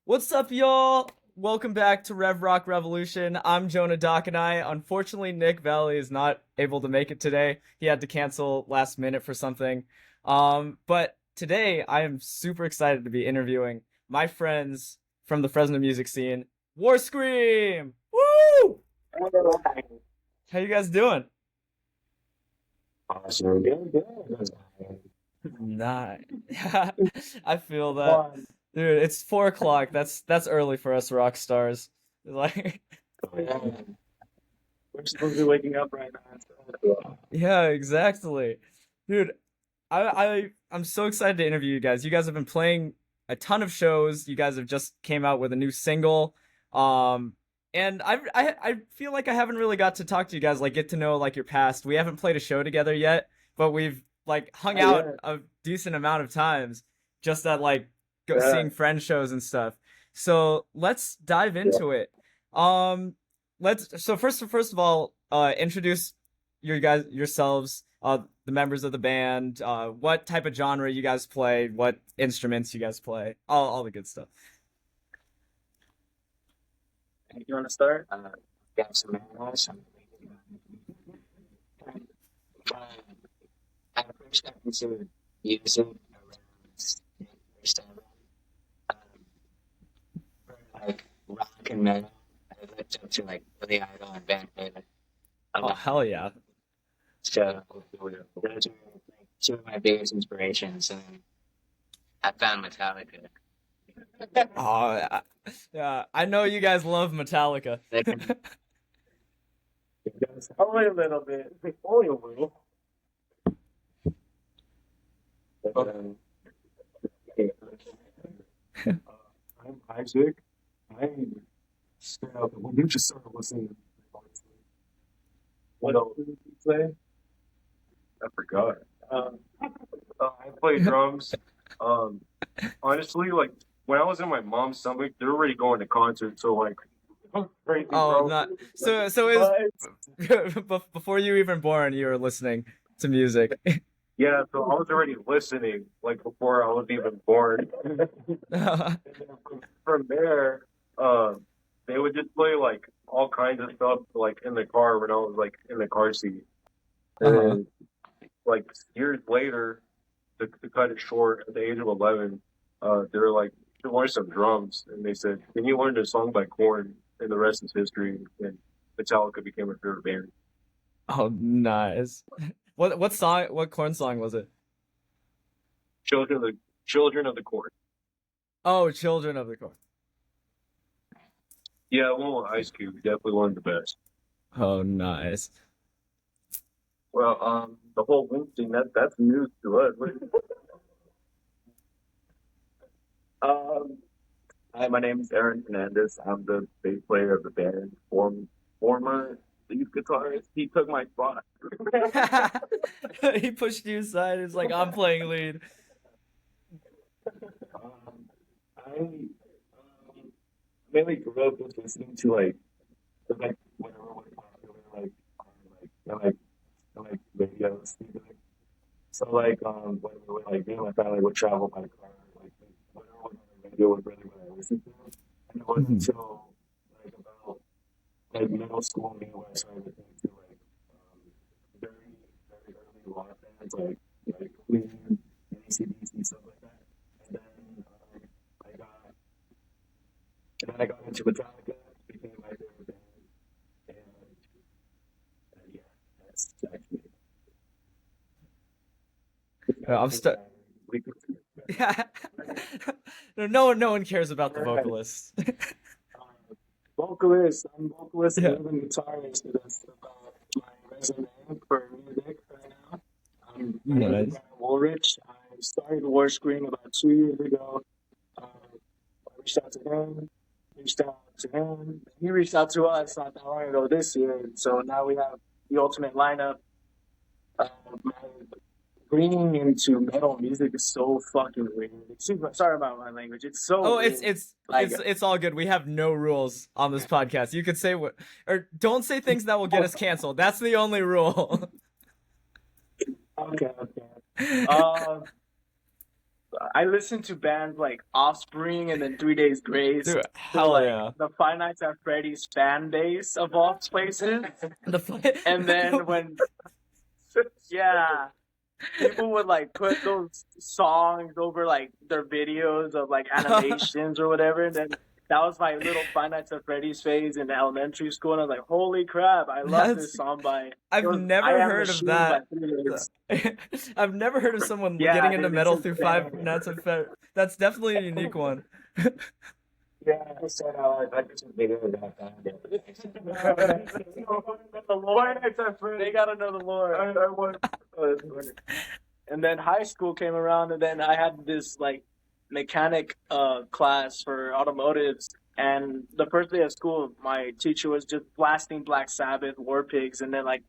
What's up, y'all? Welcome back to Rev Rock Revolution. I'm Jonah Dockenai. Unfortunately, Nick Valley is not able to make it today. He had to cancel last minute for something. But today I am super excited to be interviewing my friends from the Fresno music scene, War Scream. Woo! How you guys doing? Awesome. Good, good. Nah, I feel that, dude. It's 4 o'clock. That's early for us rock stars. Like, Oh, yeah. We're supposed to be waking up right now. So. yeah, exactly. Dude, I'm so excited to interview you guys. You guys have been playing a ton of shows. You guys have just came out with a new single. Um and I feel like I haven't really got to talk to you guys, like get to know like your past. We haven't played a show together yet, but we've like hung Oh, out yeah. a decent amount of times just at like Yeah. seeing friend shows and stuff. So, let's dive Yeah. into it. Um let's so first of all, introduce your guys yourselves, the members of the band, what type of genre you guys play, what instruments you guys play, all the good stuff. You want to start? Got some animals. I first got into music around first time, um, for like rock and metal. I looked up to like Billy Idol and Van Halen a Oh, lot. hell yeah. So those are like two of my biggest inspirations. And I found Metallica. Oh, yeah, I know you guys love Metallica. They can only a little bit, only a little. But, okay. I'm Isaac. I straight up when you just started listening. What else did you say? I forgot. I play drums. Um, Honestly, like when I was in my mom's stomach, they're already going to concerts. So like, crazy, Oh, bro. not so it was before you were even born, you were listening to music. Yeah, so I was already listening like before I was even born. And then from there, um, they would just play like all kinds of stuff like in the car when I was like in the car seat. And Uh-huh. then like years later, to cut it short, at the age of 11, they were like, "You should learn some drums," and they said, "Can you learn a song by Korn?" And the rest is history. And Metallica became my favorite band. Oh, nice. What corn song was it? Children of the Children of the Corn. Oh, Children of the Corn. Yeah, one with Ice Cube, definitely one of the best. Oh, nice. Well, the whole Link thing, that's news to us. Um, Hi, my name is Aaron Hernandez. I'm the bass player of the band. Former lead guitarist. He took my spot. He pushed you aside. He's like, I'm playing lead. I mainly grew up just listening to like whatever was popular, like radios. So when we would like me and my family would travel by car, like whatever was on the radio was really what I listened to. And it wasn't Mhm. until like about like middle school me where I started listening to very very early rock bands like Queen and AC/DC stuff like that. And then I got and then I got into Metallica, became my favorite band, and yeah, that's actually I'm st we could. Yeah. No one cares about the All right. vocalist. Vocalist. I'm vocalist and Yeah. even guitarist. That's about my resume for music right now. My name is Nice. Brian Woolrich. I started War Scream about 2 years ago. I reached out to him, reached out to him. He reached out to us not that long ago this year. So now we have the ultimate lineup. My bringing into metal music is so fucking weird. Sorry about my language. It's so Oh, it's weird. it's Like, it's it's all good. We have no rules on this podcast. You could say what or don't say things that will get us canceled. That's the only rule. okay, okay. Um, I listened to bands like Offspring and then 3 Days Grace. Dude, So hell like yeah. the Five Nights at Freddy's fan base of all places. The And then fi- when yeah, people would like put those songs over like their videos of like animations or whatever. And then that was my little Five Nights at Freddy's phase in elementary school. And I was like, holy crap, I love that's this song by it I've was I never Am heard of Machine by that. 3 Days. I've never heard of someone Yeah, getting into dude, it's metal through Five insane. Nights at Freddy's. That's definitely a unique one. Yeah, I said I just video of that time. The Lord, they gotta know the Lord. I want. And then high school came around, and then I had this like mechanic class for automotives. And the first day of school, my teacher was just blasting Black Sabbath, War Pigs, and then like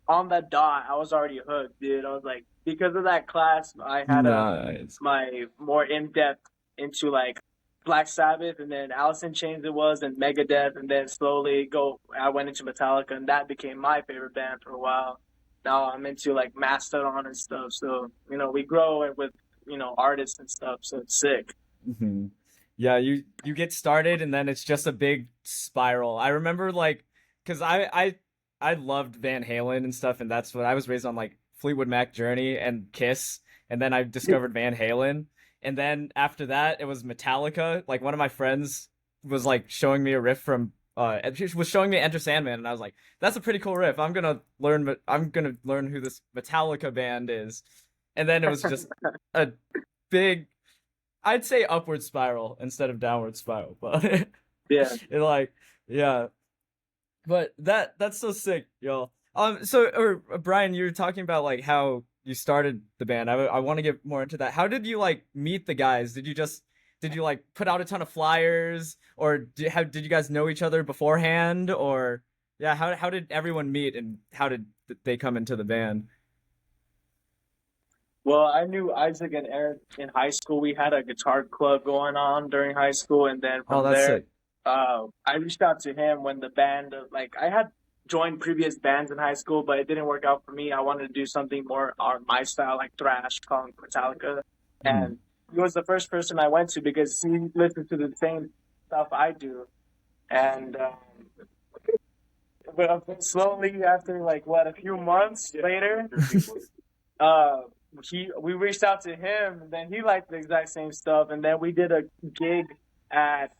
on the dot, I was already hooked, dude. I was like, because of that class, I had Nice. my more in depth into like Black Sabbath, and then Alice in Chains it was, and Megadeth, and then slowly I went into Metallica, and that became my favorite band for a while. Now I'm into like Mastodon and stuff, so we grow with artists and stuff, so it's sick. Hmm. Yeah, you get started and then it's just a big spiral. I remember like, cause I loved Van Halen and stuff, and that's what I was raised on, like Fleetwood Mac, Journey, and Kiss, and then I discovered Van Halen, and then after that it was Metallica. Like one of my friends was like showing me a riff from she was showing me Enter Sandman, and I was like, that's a pretty cool riff. I'm gonna learn who this Metallica band is, and then it was just a big, I'd say upward spiral instead of downward spiral, but Yeah. it like, yeah. But that's so sick, y'all. So or Brian, you were talking about like how you started the band. I want to get more into that. How did you like meet the guys? Did you like put out a ton of flyers, or did you guys know each other beforehand, or yeah, how did everyone meet, and how did they come into the band? Well, I knew Isaac and Eric in high school. We had a guitar club going on during high school, and then Oh, from that's there, sick. I reached out to him when the band, like, I had joined previous bands in high school, but it didn't work out for me. I wanted to do something more on my style, like thrash, punk, Metallica, Hmm. and he was the first person I went to because he listens to the same stuff I do, and but slowly after like what a few months later. uh we reached out to him, and then he liked the exact same stuff, and then we did a gig at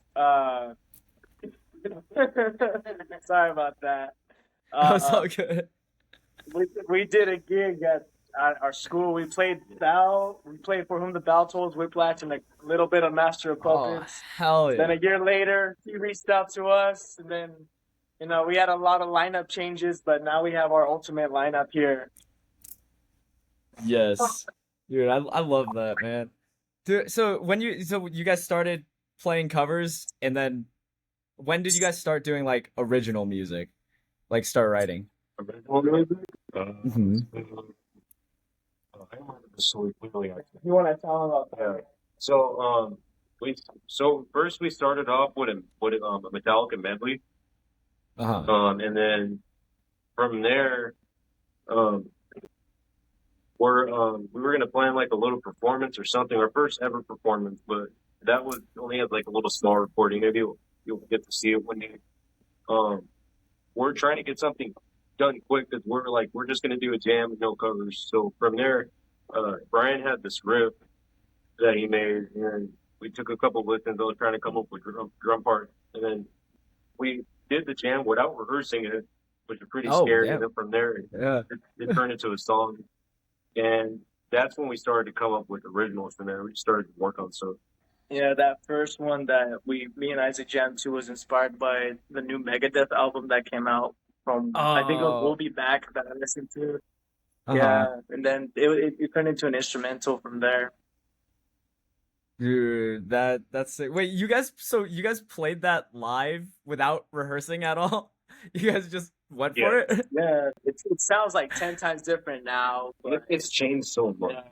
sorry about that. Oh, it's uh all good. we did a gig at our school. We played For Whom the Bell Tolls, Whiplash, and a little bit of Master of Oh, Puppets. hell Then yeah. a year later he reached out to us, and then we had a lot of lineup changes, but now we have our ultimate lineup here. Yes. Dude, I love that, man. Dude, so you guys started playing covers, and then when did you guys start doing like original music? Like start writing? Original music. Hmm. I remember this so clearly. Actually. You want to tell them about Yeah. that? So we first we started off with a Metallica medley, Uh-huh. and then from there, um, we were gonna plan like a little performance or something, our first ever performance, but that was only had like a little small recording. Maybe you'll get to see it when you. We're trying to get something done quick because we're just gonna do a jam with no covers. So from there, Brian had this riff that he made, and we took a couple of listens. I was trying to come up with drum part, and then we did the jam without rehearsing it, which was pretty Oh, scary. And damn. then from there, Yeah. it turned into a song, and that's when we started to come up with originals. From there, we started to work on stuff. Yeah, that first one that me and Isaac jammed to was inspired by the new Megadeth album that came out from, I think it was We'll Oh, Be Back that I listened to. uh-huh. Yeah, and then it turned into an instrumental from there. Dude, that's sick. Wait, you guys played that live without rehearsing at all? You guys just went Yeah, for it? Yeah, it sounds like 10 times different now, but it's changed so much. yeah.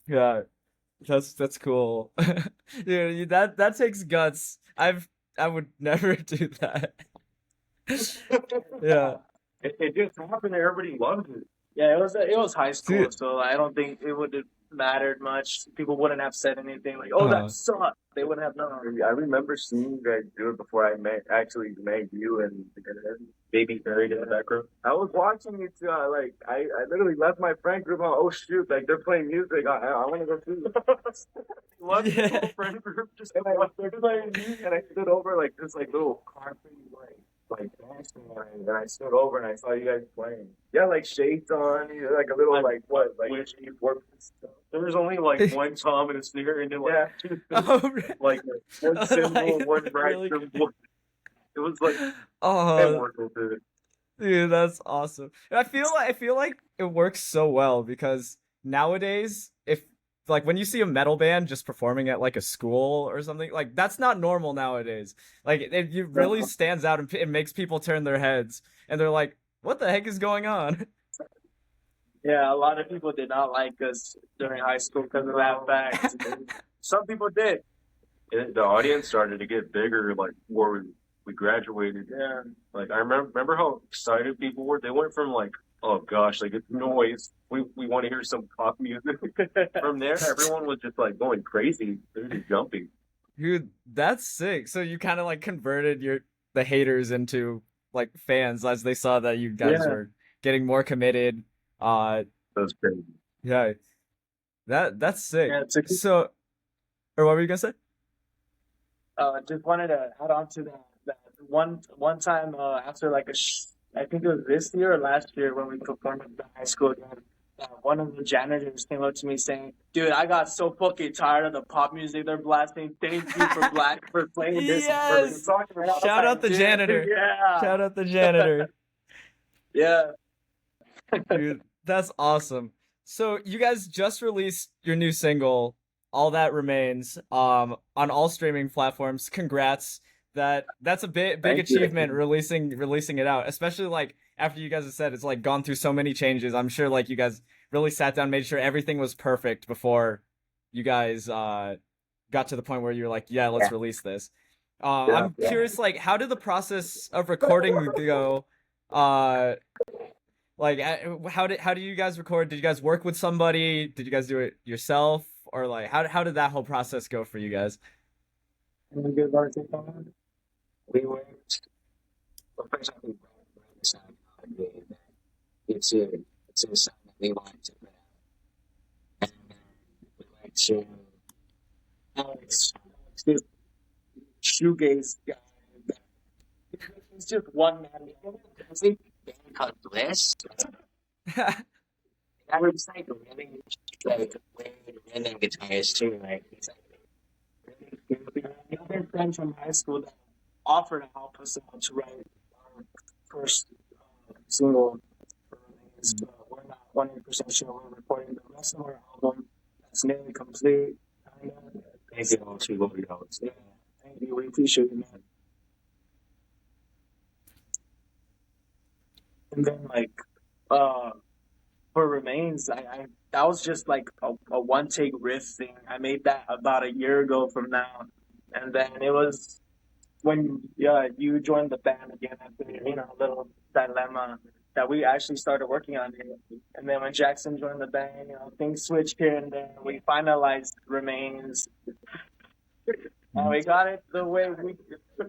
Yeah. That's cool. Dude, that takes guts. I would never do that. Yeah. It just happened. Everybody loved it. Yeah, it was high school, Dude, so I don't think it would mattered much. People wouldn't have said anything like, "Oh, that sucked." They wouldn't have known. I remember seeing you guys do it before I actually met you and Baby buried in the background. I was watching it too. I literally left my friend group on. Oh shoot! Like they're playing music. I want to go see. Left the whole friend group just and they're playing music, and I stood over like this little concrete like dancing, and I stood over and I saw you guys playing. Yeah, like shades on, like a little like there was only like one tom and a snare, and then like like one cymbal, one right cymbal. It was like dude, that's awesome. I feel like it works so well because nowadays, if like when you see a metal band just performing at like a school or something, like that's not normal nowadays. Like it really stands out and it makes people turn their heads and they're like, "What the heck is going on?" Yeah, a lot of people did not like us during high school because of that fact. Some people did. The audience started to get bigger, like before we graduated. Yeah. Like I remember how excited people were. They went from like, oh gosh, like it's noise. We want to hear some pop music. From there, everyone was just like going crazy. They were just jumping. Dude, that's sick. So you kind of like converted the haters into like fans as they saw that you guys were getting more committed. That's crazy. Yeah, that's sick. Yeah, so, or what were you gonna say? Just wanted to add on to that one time after like I think it was this year or last year when we performed at the high school again. One of the janitors came up to me saying, "Dude, I got so fucking tired of the pop music they're blasting. Thank you for playing this." Yes! Shout out the janitor. Yeah. Shout out the janitor. Yeah. Dude, that's awesome. So you guys just released your new single, All That Remains, on all streaming platforms. Congrats. That's a big achievement releasing it out, especially like after you guys have said it's like gone through so many changes. I'm sure like you guys really sat down, made sure everything was perfect before you guys got to the point where you're like, yeah, let's release this. I'm curious, like, how did the process of recording go? Like, how do you guys record? Did you guys work with somebody? Did you guys do it yourself, or like how did that whole process go for you guys? We were first we wrote the song it's a song that we wanted to put out, and we like to Alex this shoegaze guy. It's just one man. I think band called Bliss. I was like really like weird rhythm guitarist too. Like he's like another friend from high school that offered to help us out to write our first single for Remains, but we're not 100% sure we're recording the rest of our album. That's nearly complete. Thank you all to what we know. Yeah, thank you. We appreciate it, man. And then like for Remains, I that was just like a one take riff thing. I made that about a year ago from now, and then it was when you joined the band again after a little dilemma that we actually started working on it. And then when Jackson joined the band, things switched here and there. We finalized Remains. And we got it the way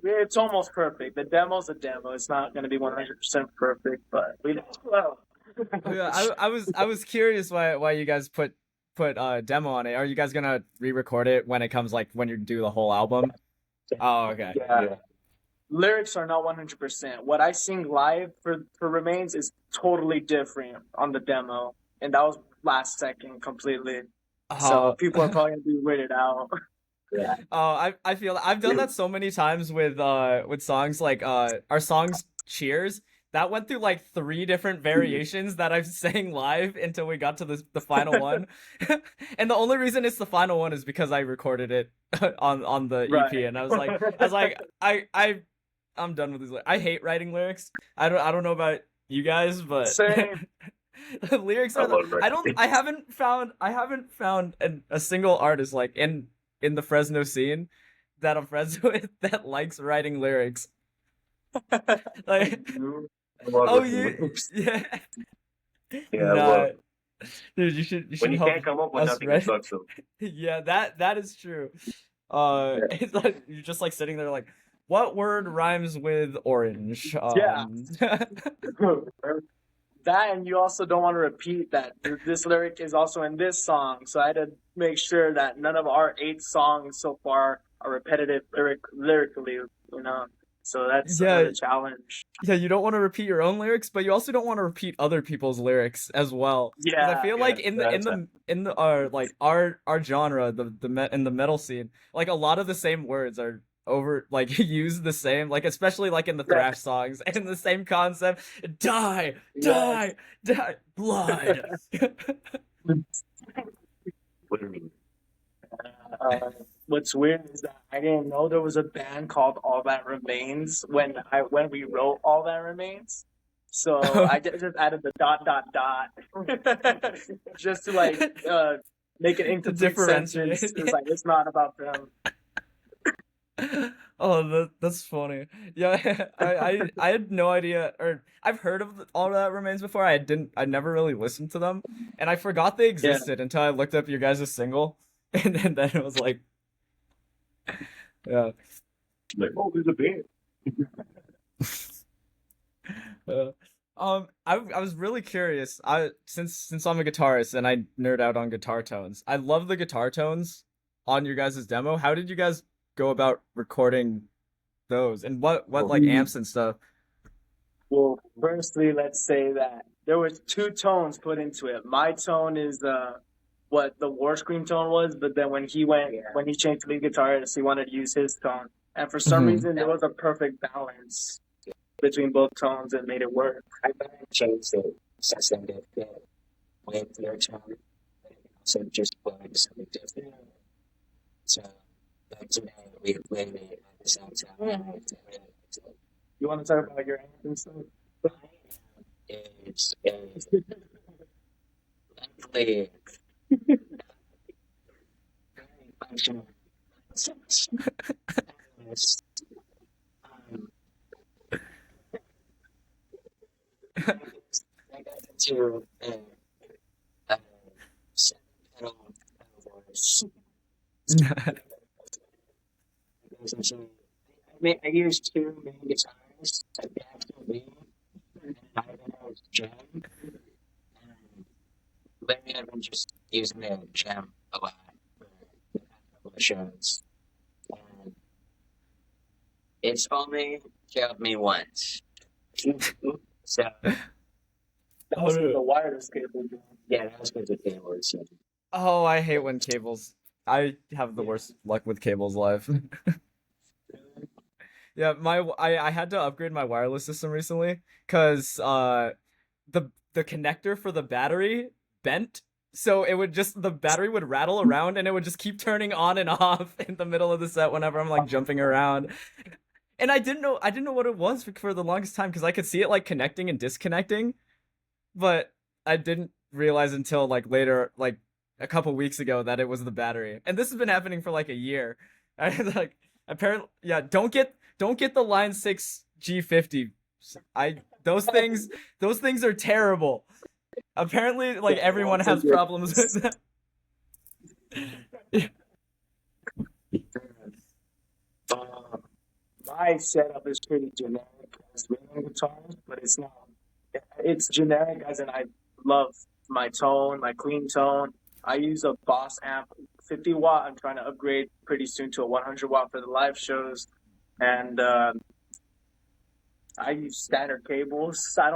it's almost perfect. The demo's a demo. It's not going to be 100% perfect, but we did well. Yeah, I was curious why you guys put a demo on it. Are you guys gonna re-record it when it comes like when you do the whole album? Oh, okay. Yeah. Lyrics are not 100%. What I sing live for Remains is totally different on the demo, and that was last second completely. So people are probably gonna be weirded out. Yeah. I feel I've done that so many times with songs like our songs Cheers. That went through like 3 different variations that I've sang live until we got to the final one. And the only reason it's the final one is because I recorded it on the EP, and I was like I'm done with these. I hate writing lyrics. I don't know about you guys, but same. The lyrics are I haven't found a single artist like in the Fresno scene that I'm friends with that likes writing lyrics. Like, oh, you, yeah. Yeah, Dude, you When should you help can't come up with us nothing, it read. sucks though. Yeah, that is true. Yeah. It's like you're just like sitting there like, what word rhymes with orange? Yeah. That, and you also don't want to repeat that this lyric is also in this song. So I had to make sure that none of our 8 songs so far are repetitive lyrically, you know. So that's Yeah, another challenge. yeah, you don't want to repeat your own lyrics, but you also don't want to repeat other people's lyrics as well. Because I Yeah, feel Yeah, like in the that's right. like our genre, in the metal scene, like a lot of the same words are over like used the same, like especially like in the thrash songs and the same concept. Die, yes. die, die, blood. Literally. What's weird is that I didn't know there was a band called All That Remains when we wrote All That Remains. So I just added the dot dot dot just to like make an To incomplete sentence. differentiate. It's like it's not about them. Oh, that's funny. Yeah, I had no idea, or I've heard of All That Remains before. I never really listened to them, and I forgot they Yeah, existed until I looked up your guys' single, and then it was like, yeah. Like, oh, there's a band. Uh, I was really curious. Since I'm a guitarist and I nerd out on guitar tones, I love the guitar tones on your guys' demo. How did you guys go about recording those, and what like amps and stuff? well, firstly, let's say that there was 2 tones put into it. My tone is what the War Scream tone was, but then when he changed to lead guitarist, he wanted to use his tone. And for some Hmm. reason, there was a perfect balance between both tones and made it work. I changed it since I did that with their tone. So just plug something different. So that's when we played it at the same time. You want to talk about your amp and stuff? It's luckily very functional. Um, I got into uh, 7 pedal voice. I used 2 main guitars, a back and lead, and I have jam. And lately I've been just using the jam a lot for a couple of shows. And it's only killed me once. So, That was with the wireless cable. yeah, that was with the keyboard. So. Oh, I hate when cables. I have the worst luck with cables live. Yeah, I had to upgrade my wireless system recently because the connector for the battery bent. So it would just the battery would rattle around and it would just keep turning on and off in the middle of the set whenever I'm like jumping around. And I didn't know what it was for the longest time because I could see it like connecting and disconnecting, but I didn't realize until like later, like a couple weeks ago, that it was the battery. And this has been happening for like a year. I like apparently, yeah. Don't get the Line 6 G50. I those things are terrible. Apparently, like everyone has problems with that. My setup is pretty generic as rhythm guitars, but it's not. It's generic as in I love my tone, my clean tone. I use a Boss amp, 50 watt. I'm trying to upgrade pretty soon to a 100 watt for the live shows, and I use standard cables. I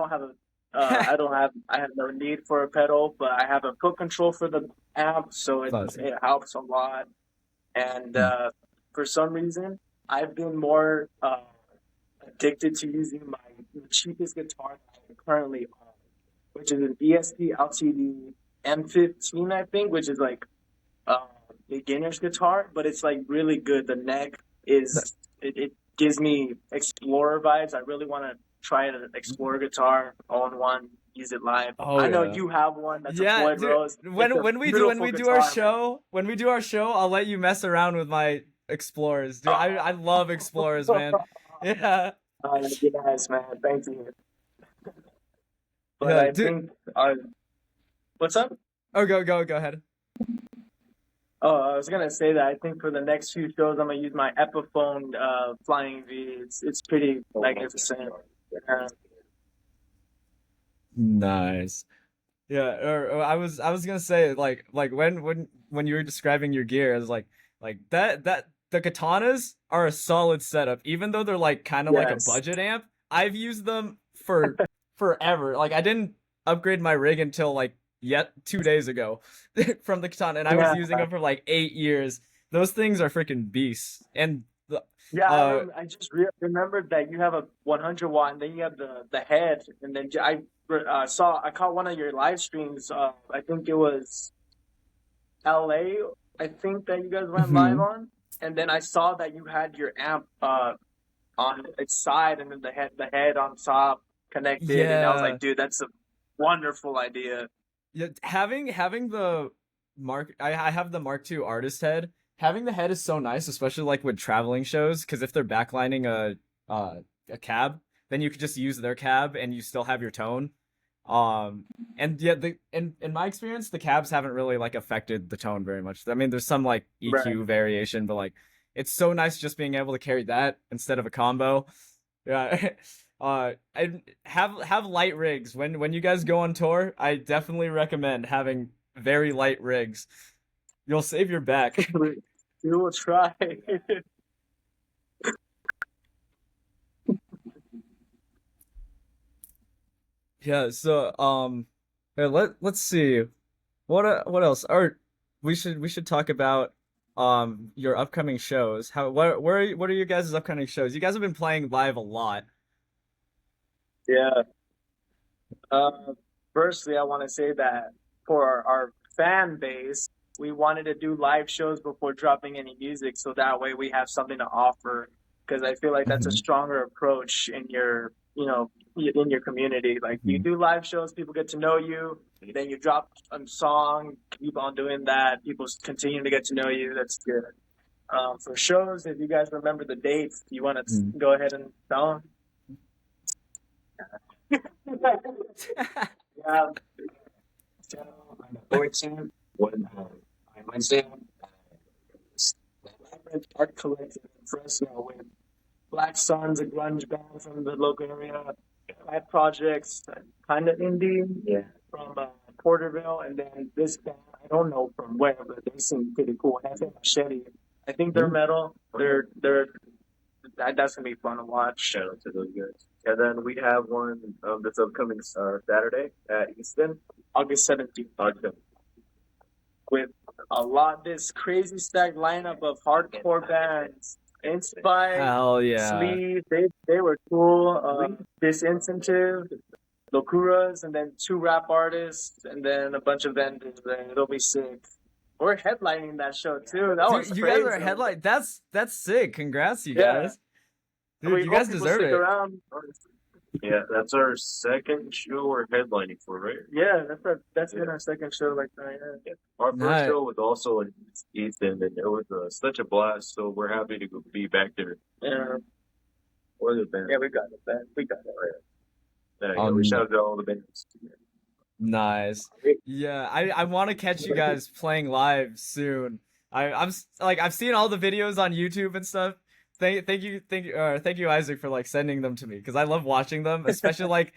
have no need for a pedal, but I have a foot control for the amp, so Nice. it helps a lot. And Hmm. for some reason, I've been more addicted to using the cheapest guitar that I currently own, which is an ESP LTD M15, I think, which is like a beginner's guitar, but it's like really good. The neck it gives me Explorer vibes. I really want to try an Explorer guitar, own one, use it live. Oh I know yeah. you have one. That's a Yeah, Floyd dude. Rose. It's a When beautiful we do our guitar, man. show, I'll let you mess around with my Explorers. Dude, I love Explorers, man. Yeah. Yes, man. Thank you. But Yeah, I dude. think What's up? Oh, go ahead. Oh, I was gonna say that I think for the next few shows I'm gonna use my Epiphone Flying V. It's pretty magnificent. Nice. Yeah, or I was gonna say like when you were describing your gear, I was like that the katanas are a solid setup, even though they're like kind of like a Yes. budget amp. I've used them for forever. Like I didn't upgrade my rig until like yet 2 days ago from the katana, and I was Yeah. using them for like 8 years. Those things are freaking beasts. And the Yeah, uh I just remembered that you have a 100 watt, and then you have the head, and then I caught one of your live streams. I think it was LA. I think that you guys went live mhm. on, and then I saw that you had your amp on its side, and then the head on top connected, and I was Yeah. like, dude, that's a wonderful idea. Yeah, having the I have the Mark II artist head. Having the head is so nice, especially like with traveling shows, because if they're backlining a cab, then you could just use their cab and you still have your tone. Um, and yeah, the in my experience, the cabs haven't really like affected the tone very much. I mean, there's some like Right. EQ variation, but like it's so nice just being able to carry that instead of a combo. Yeah. And have light rigs when you guys go on tour. I definitely recommend having very light rigs. You'll save your back. We will try. Yeah, so yeah, let's see. What else? Or we should talk about your upcoming shows. How what are your guys' upcoming shows? You guys have been playing live a lot. Yeah. Uh, Firstly, I want to say that for our fan base, we wanted to do live shows before dropping any music, so that way we have something to offer. Because I feel like that's a Mhm, stronger approach in in your community. Like you mhm, do live shows, people get to know you. Then you drop a song, keep on doing that. People continue to get to know you. That's good. For shows, if you guys remember the dates, you want to mhm. go ahead and tell them. Yeah, So on the 14th, when on Wednesday, the Labyrinth Art Collective in Fresno with Black Suns, a grunge band from the local area. Five projects, kind of indie yeah, from Porterville, and then this band, I don't know from where, but they seem pretty cool. And I think Machete. I think they're Ooh. metal. They're that's gonna be fun to watch. shout out to those guys. And then we have one this upcoming Saturday at Easton. August 17th Okay. with this crazy stacked lineup of hardcore bands. Inspire, Hell yeah. Sleeve, they were cool. Disincentive, Locuras, and then two rap artists, and then a bunch of vendors there. It'll be sick. We're headlining that show too. That was Dude, you guys crazy. are a headline. That's sick. Congrats, you Yeah, guys. Dude, we you hope guys people deserve stick it. around. Yeah, that's our second show we're headlining for, right? Yeah, that's been our second show like that. Yeah. Our first Nice. show was also in Easton, and it was such a blast. So we're happy to be back there. Yeah, What the band? yeah, we got it, man. We got it right. Yeah, we Um, shout out to all the bands. nice. Yeah, I want to catch you guys playing live soon. Like I've seen all the videos on YouTube and stuff. Thank you Isaac for like sending them to me because I love watching them, especially like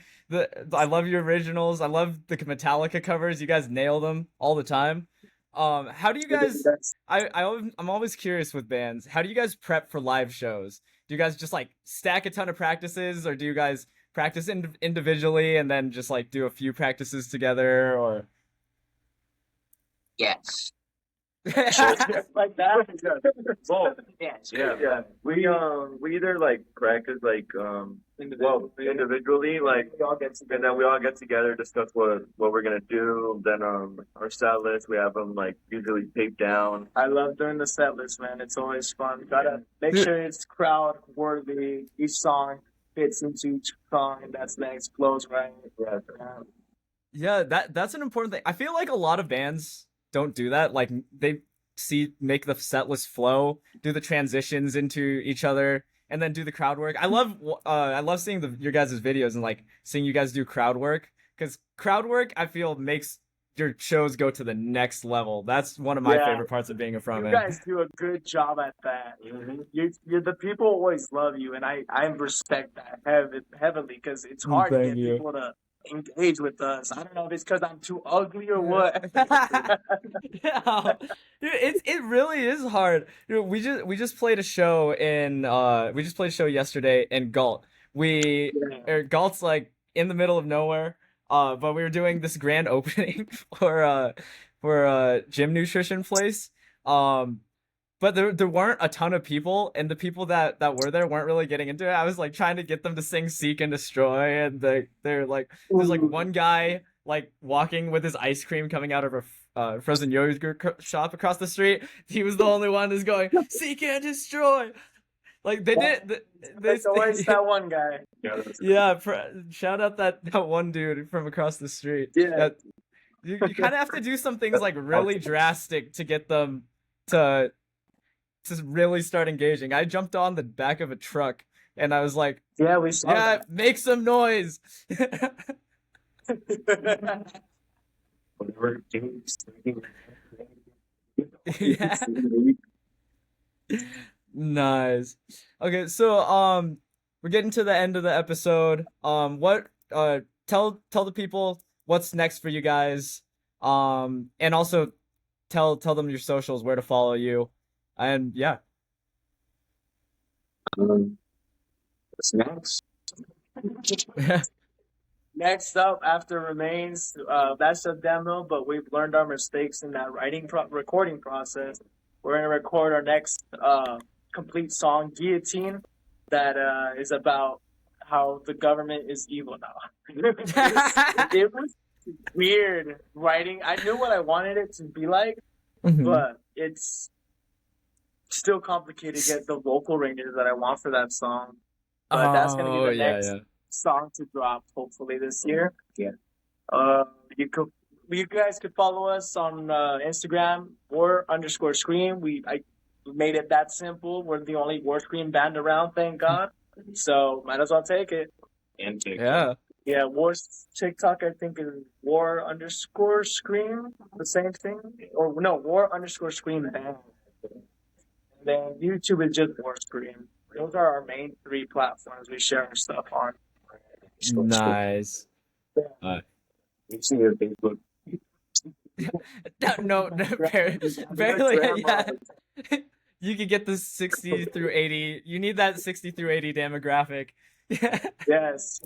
I love your originals. I love the Metallica covers. You guys nail them all the time. How do you guys That's I'm always curious with bands. How do you guys prep for live shows? Do you guys just like stack a ton of practices, or do you guys practice individually and then just like do a few practices together, or Yes. like that. Both. Yes. Yeah. We either like practice like individually like We all get and together. then we all get together, discuss what we're gonna do. Then our set list we have them like usually taped down. I love doing the set list, man. It's always fun. Gotta make Dude, sure it's crowd worthy. Each song fits into each song, and that's next flows right. Yeah. yeah, that's an important thing. I feel like a lot of bands don't do that. Like they make the set list flow, do the transitions into each other, and then do the crowd work. I love seeing your guys' videos and like seeing you guys do crowd work because crowd work I feel makes your shows go to the next level. That's one of my Yeah. favorite parts of being a You frontman. guys do a good job at that. You're the people always love you, and I respect that heavily because it's hard to Thank get you. people to engage with us. I don't know if it's because I'm too ugly or what. Yeah. Dude, it really is hard. We just played a show yesterday in Galt. Galt's like in the middle of nowhere. But we were doing this grand opening for a gym nutrition place. But there weren't a ton of people, and the people that were there weren't really getting into it. I was like trying to get them to sing "Seek and Destroy," and they're like, there's like one guy like walking with his ice cream coming out of a frozen yogurt shop across the street. He was the only one who's going "Seek and Destroy." Like they did. There's always that one guy. Yeah, shout out that one dude from across the street. Yeah. You kind of have to do some things like really drastic to get them to really start engaging. I jumped on the back of a truck and I was like, Yeah, we saw "Yeah, make some noise." Whatever. Yeah. Nice. Okay, so we're getting to the end of the episode. What tell the people what's next for you guys. And also tell them your socials, where to follow you. And yeah. What's next? Next up, after Remains, that's a demo, but we've learned our mistakes in that recording process. We're gonna record our next complete song, Guillotine, that is about how the government is evil now. It was weird writing. I knew what I wanted it to be like, but it's still complicated to get the vocal ranges that I want for that song. But that's gonna be the next song to drop hopefully this year. Yeah. You guys could follow us on Instagram war_scream. I made it that simple. We're the only war scream band around, thank God. So might as well take it. And TikTok. Yeah. Yeah, War's TikTok I think is war_scream, the same thing. Or no, war_scream band. And then YouTube is just War Scream. Those are our main three platforms we share our stuff on. Nice. You see your Facebook. No, barely. Yeah. You could get the 60 through 80. You need that 60 through 80 demographic. Yes.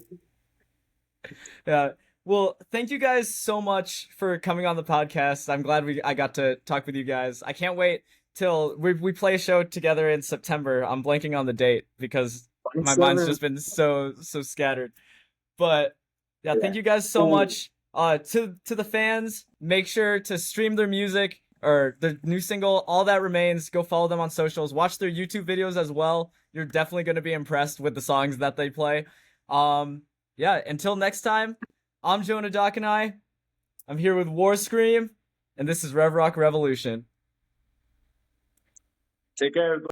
Yeah. Well, thank you guys so much for coming on the podcast. I'm glad I got to talk with you guys. I can't wait till we play a show together in September. I'm blanking on the date because my mind's just been so scattered. But yeah, thank you guys so much. To the fans, make sure to stream their music or the new single, All That Remains. Go follow them on socials. Watch their YouTube videos as well. You're definitely going to be impressed with the songs that they play. Yeah, until next time, I'm Jonah Dokanai. I'm here with War Scream, and this is Rev Rock Revolution. Take care, everybody.